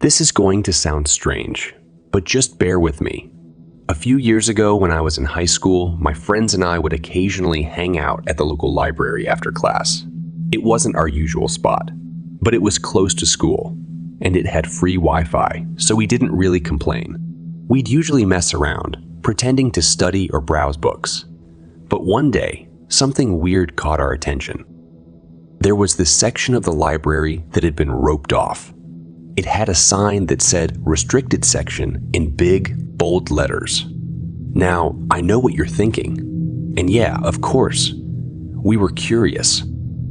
This is going to sound strange, but just bear with me. A few years ago when I was in high school, my friends and I would occasionally hang out at the local library after class. It wasn't our usual spot, but it was close to school, and it had free Wi-Fi, so we didn't really complain. We'd usually mess around, pretending to study or browse books. But one day, something weird caught our attention. There was this section of the library that had been roped off. It had a sign that said "Restricted Section" in big, bold letters. Now, I know what you're thinking. And yeah, of course. We were curious.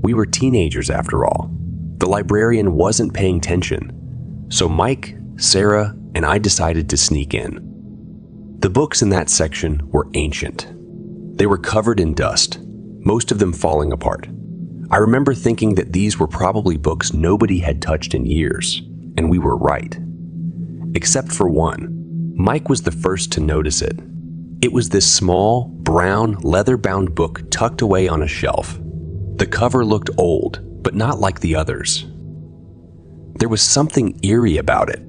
We were teenagers after all. The librarian wasn't paying attention. So Mike, Sarah, and I decided to sneak in. The books in that section were ancient. They were covered in dust, most of them falling apart. I remember thinking that these were probably books nobody had touched in years. And we were right. Except for one. Mike was the first to notice it. It was this small, brown, leather-bound book tucked away on a shelf. The cover looked old, but not like the others. There was something eerie about it.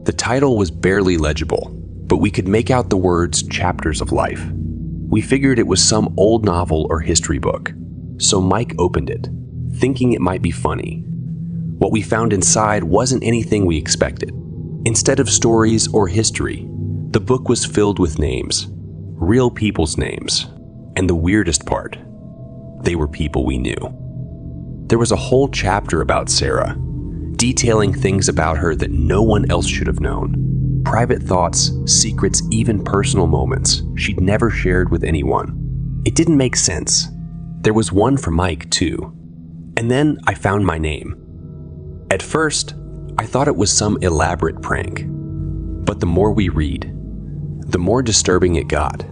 The title was barely legible, but we could make out the words "Chapters of Life." We figured it was some old novel or history book, so Mike opened it, thinking it might be funny. What we found inside wasn't anything we expected. Instead of stories or history, the book was filled with names, real people's names. And the weirdest part, they were people we knew. There was a whole chapter about Sarah, detailing things about her that no one else should have known. Private thoughts, secrets, even personal moments she'd never shared with anyone. It didn't make sense. There was one for Mike, too. And then I found my name. At first, I thought it was some elaborate prank. But the more we read, the more disturbing it got.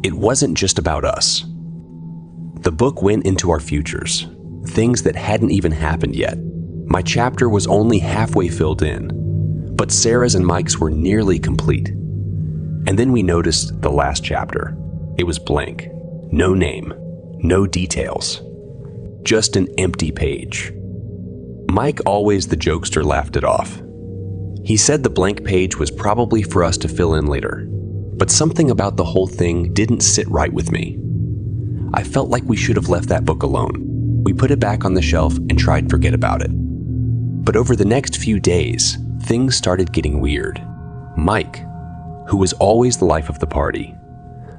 It wasn't just about us. The book went into our futures, things that hadn't even happened yet. My chapter was only halfway filled in, but Sarah's and Mike's were nearly complete. And then we noticed the last chapter. It was blank. No name, no details. Just an empty page. Mike, always the jokester, laughed it off. He said the blank page was probably for us to fill in later, but something about the whole thing didn't sit right with me. I felt like we should have left that book alone. We put it back on the shelf and tried to forget about it. But over the next few days, things started getting weird. Mike, who was always the life of the party,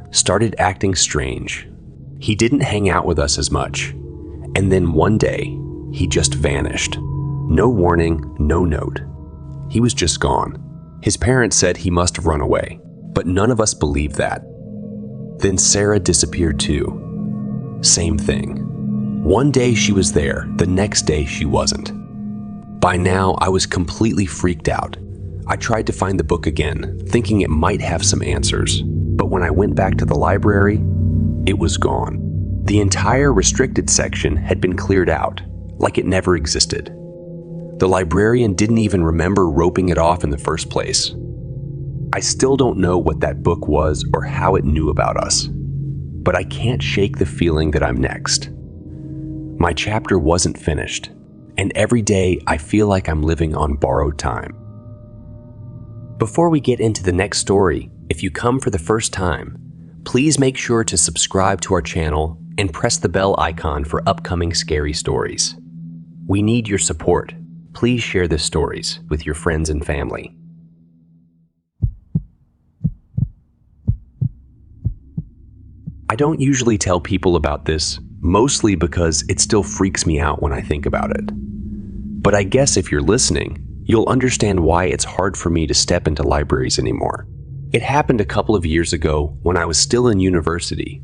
started acting strange. He didn't hang out with us as much, and then one day, he just vanished. No warning, no note. He was just gone. His parents said he must have run away, but none of us believed that. Then Sarah disappeared too. Same thing. One day she was there, the next day she wasn't. By now, I was completely freaked out. I tried to find the book again, thinking it might have some answers, but when I went back to the library, it was gone. The entire restricted section had been cleared out, like it never existed. The librarian didn't even remember roping it off in the first place. I still don't know what that book was or how it knew about us, but I can't shake the feeling that I'm next. My chapter wasn't finished, and every day I feel like I'm living on borrowed time. Before we get into the next story, if you come for the first time, please make sure to subscribe to our channel and press the bell icon for upcoming scary stories. We need your support. Please share the stories with your friends and family. I don't usually tell people about this, mostly because it still freaks me out when I think about it. But I guess if you're listening, you'll understand why it's hard for me to step into libraries anymore. It happened a couple of years ago when I was still in university,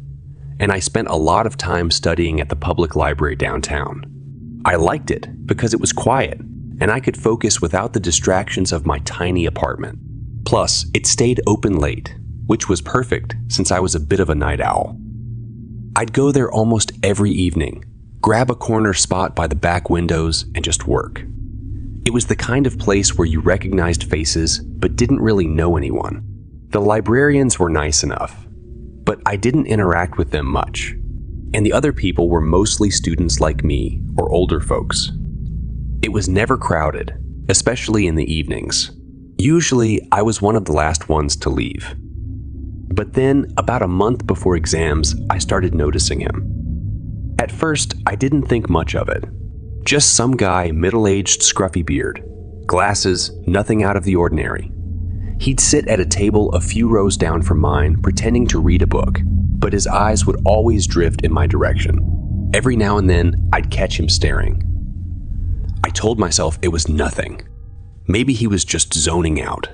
and I spent a lot of time studying at the public library downtown. I liked it because it was quiet, and I could focus without the distractions of my tiny apartment. Plus, it stayed open late, which was perfect since I was a bit of a night owl. I'd go there almost every evening, grab a corner spot by the back windows, and just work. It was the kind of place where you recognized faces but didn't really know anyone. The librarians were nice enough, but I didn't interact with them much, and the other people were mostly students like me or older folks. It was never crowded, especially in the evenings. Usually, I was one of the last ones to leave. But then, about a month before exams, I started noticing him. At first, I didn't think much of it. Just some guy, middle-aged, scruffy beard. Glasses, nothing out of the ordinary. He'd sit at a table a few rows down from mine, pretending to read a book, but his eyes would always drift in my direction. Every now and then, I'd catch him staring. I told myself it was nothing. Maybe he was just zoning out.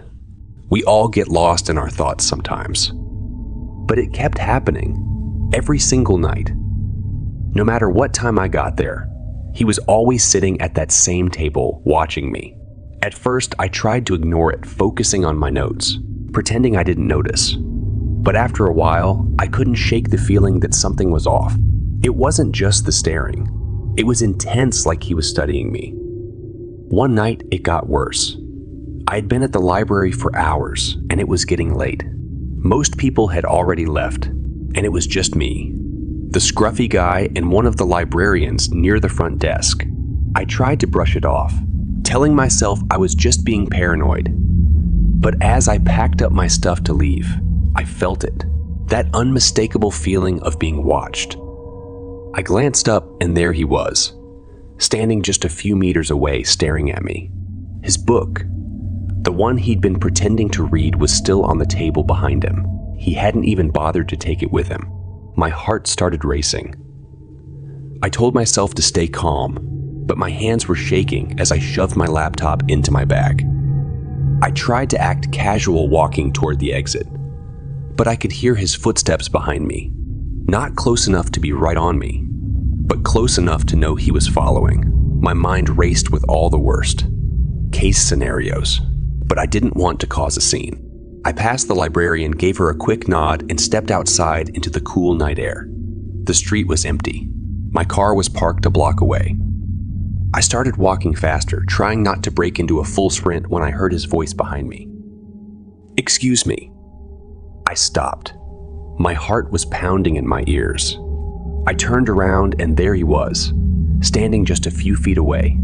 We all get lost in our thoughts sometimes. But it kept happening, every single night. No matter what time I got there, he was always sitting at that same table, watching me. At first, I tried to ignore it, focusing on my notes, pretending I didn't notice. But after a while, I couldn't shake the feeling that something was off. It wasn't just the staring. It was intense, like he was studying me. One night, it got worse. I had been at the library for hours, and it was getting late. Most people had already left, and it was just me, the scruffy guy, and one of the librarians near the front desk. I tried to brush it off, telling myself I was just being paranoid. But as I packed up my stuff to leave, I felt it, that unmistakable feeling of being watched. I glanced up, and there he was, standing just a few meters away, staring at me. His book, the one he'd been pretending to read, was still on the table behind him. He hadn't even bothered to take it with him. My heart started racing. I told myself to stay calm, but my hands were shaking as I shoved my laptop into my bag. I tried to act casual, walking toward the exit, but I could hear his footsteps behind me, not close enough to be right on me, but close enough to know he was following. My mind raced with all the worst case scenarios, but I didn't want to cause a scene. I passed the librarian, gave her a quick nod, and stepped outside into the cool night air. The street was empty. My car was parked a block away. I started walking faster, trying not to break into a full sprint when I heard his voice behind me. "Excuse me." I stopped. My heart was pounding in my ears. I turned around, and there he was, standing just a few feet away.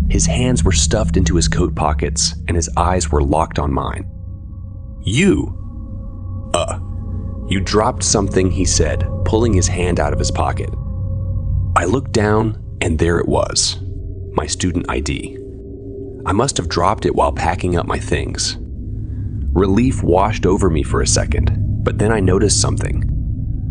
His hands were stuffed into his coat pockets, and his eyes were locked on mine. You dropped something," he said, pulling his hand out of his pocket. I looked down, and there it was, my student ID. I must have dropped it while packing up my things. Relief washed over me for a second, but then I noticed something.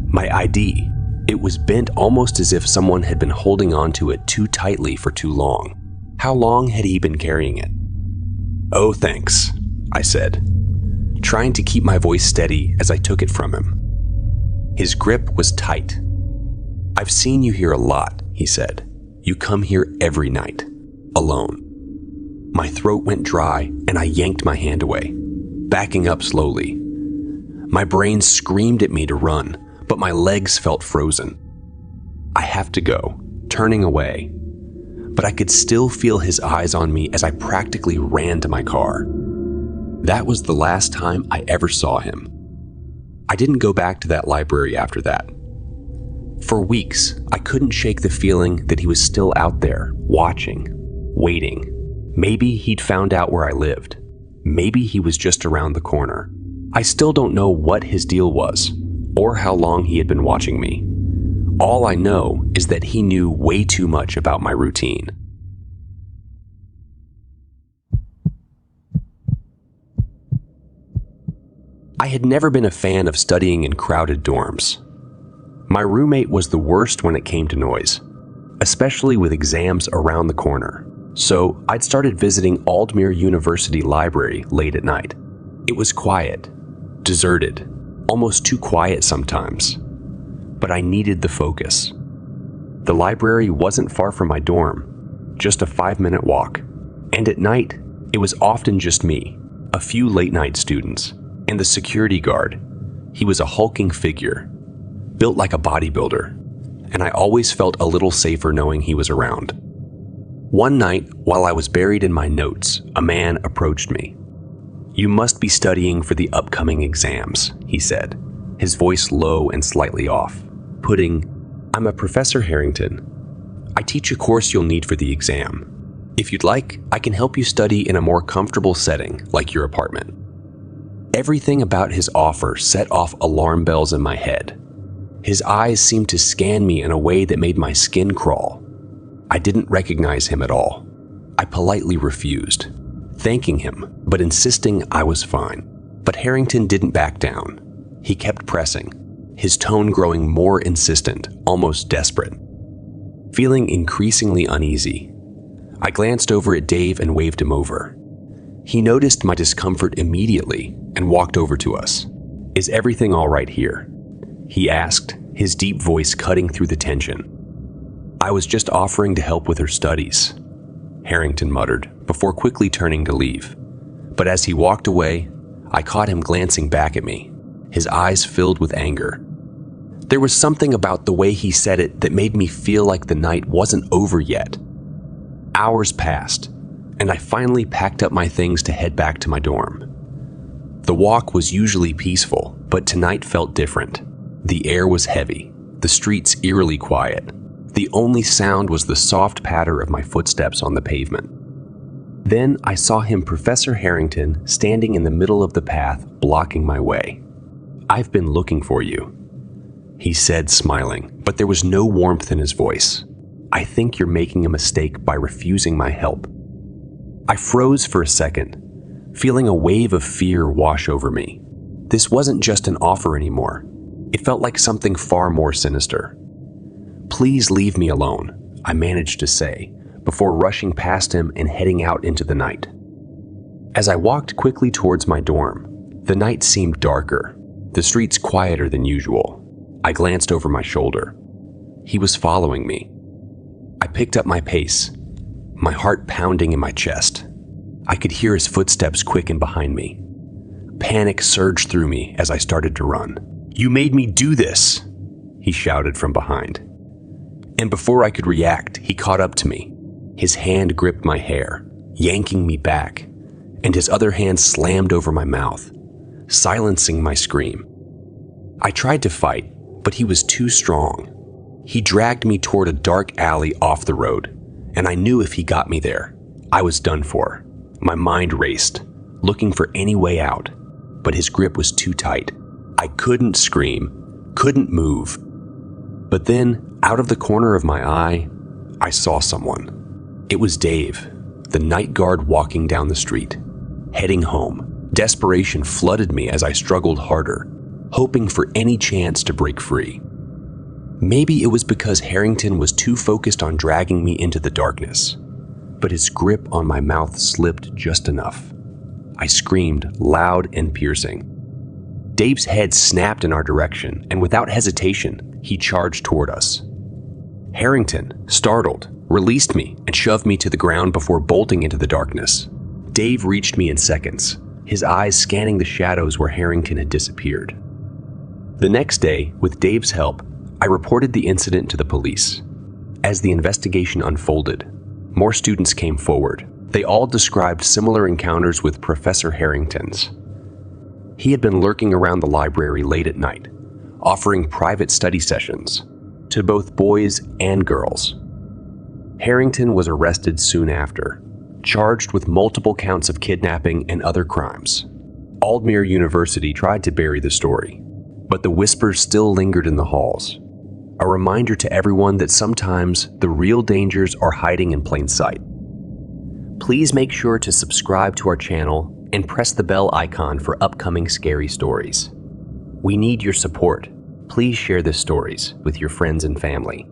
My ID. It was bent almost as if someone had been holding onto it too tightly for too long. How long had he been carrying it? "Oh, thanks," I said, trying to keep my voice steady as I took it from him. His grip was tight. "I've seen you here a lot," he said. "You come here every night, alone." My throat went dry, and I yanked my hand away, backing up slowly. My brain screamed at me to run, but my legs felt frozen. "I have to go," turning away. But I could still feel his eyes on me as I practically ran to my car. That was the last time I ever saw him. I didn't go back to that library after that. For weeks, I couldn't shake the feeling that he was still out there, watching, waiting. Maybe he'd found out where I lived. Maybe he was just around the corner. I still don't know what his deal was, or how long he had been watching me. All I know is that he knew way too much about my routine. I had never been a fan of studying in crowded dorms. My roommate was the worst when it came to noise, especially with exams around the corner. So I'd started visiting Aldmere University Library late at night. It was quiet, deserted, almost too quiet sometimes. But I needed the focus. The library wasn't far from my dorm, just a 5-minute walk. And at night, it was often just me, a few late-night students, and the security guard. He was a hulking figure, built like a bodybuilder, and I always felt a little safer knowing he was around. One night, while I was buried in my notes, a man approached me. "You must be studying for the upcoming exams," he said, his voice low and slightly off, putting, "I'm a Professor Harrington. I teach a course you'll need for the exam. If you'd like, I can help you study in a more comfortable setting, like your apartment. Everything about his offer set off alarm bells in my head. His eyes seemed to scan me in a way that made my skin crawl. I didn't recognize him at all. I politely refused, thanking him, but insisting I was fine. But Harrington didn't back down. He kept pressing, his tone growing more insistent, almost desperate. Feeling increasingly uneasy, I glanced over at Dave and waved him over. He noticed my discomfort immediately and walked over to us. "Is everything all right here?" he asked, his deep voice cutting through the tension. "I was just offering to help with her studies," Harrington muttered, before quickly turning to leave. But as he walked away, I caught him glancing back at me, his eyes filled with anger. There was something about the way he said it that made me feel like the night wasn't over yet. Hours passed, and I finally packed up my things to head back to my dorm. The walk was usually peaceful, but tonight felt different. The air was heavy, the streets eerily quiet. The only sound was the soft patter of my footsteps on the pavement. Then I saw him, Professor Harrington, standing in the middle of the path, blocking my way. "I've been looking for you," he said, smiling, but there was no warmth in his voice. "I think you're making a mistake by refusing my help." I froze for a second, feeling a wave of fear wash over me. This wasn't just an offer anymore. It felt like something far more sinister. "Please leave me alone," I managed to say, before rushing past him and heading out into the night. As I walked quickly towards my dorm, the night seemed darker, the streets quieter than usual. I glanced over my shoulder. He was following me. I picked up my pace, my heart pounding in my chest. I could hear his footsteps quicken behind me. Panic surged through me as I started to run. "You made me do this!" he shouted from behind. And before I could react, he caught up to me. His hand gripped my hair, yanking me back, and his other hand slammed over my mouth, silencing my scream. I tried to fight, but he was too strong. He dragged me toward a dark alley off the road, and I knew if he got me there, I was done for. My mind raced, looking for any way out, but his grip was too tight. I couldn't scream, couldn't move. But then, out of the corner of my eye, I saw someone. It was Dave, the night guard walking down the street, heading home. Desperation flooded me as I struggled harder, hoping for any chance to break free. Maybe it was because Harrington was too focused on dragging me into the darkness, but his grip on my mouth slipped just enough. I screamed, loud and piercing. Dave's head snapped in our direction, and without hesitation, he charged toward us. Harrington, startled, released me and shoved me to the ground before bolting into the darkness. Dave reached me in seconds, his eyes scanning the shadows where Harrington had disappeared. The next day, with Dave's help, I reported the incident to the police. As the investigation unfolded, more students came forward. They all described similar encounters with Professor Harrington's. He had been lurking around the library late at night, offering private study sessions to both boys and girls. Harrington was arrested soon after, charged with multiple counts of kidnapping and other crimes. Aldmere University tried to bury the story, but the whispers still lingered in the halls. A reminder to everyone that sometimes the real dangers are hiding in plain sight. Please make sure to subscribe to our channel and press the bell icon for upcoming scary stories. We need your support. Please share the stories with your friends and family.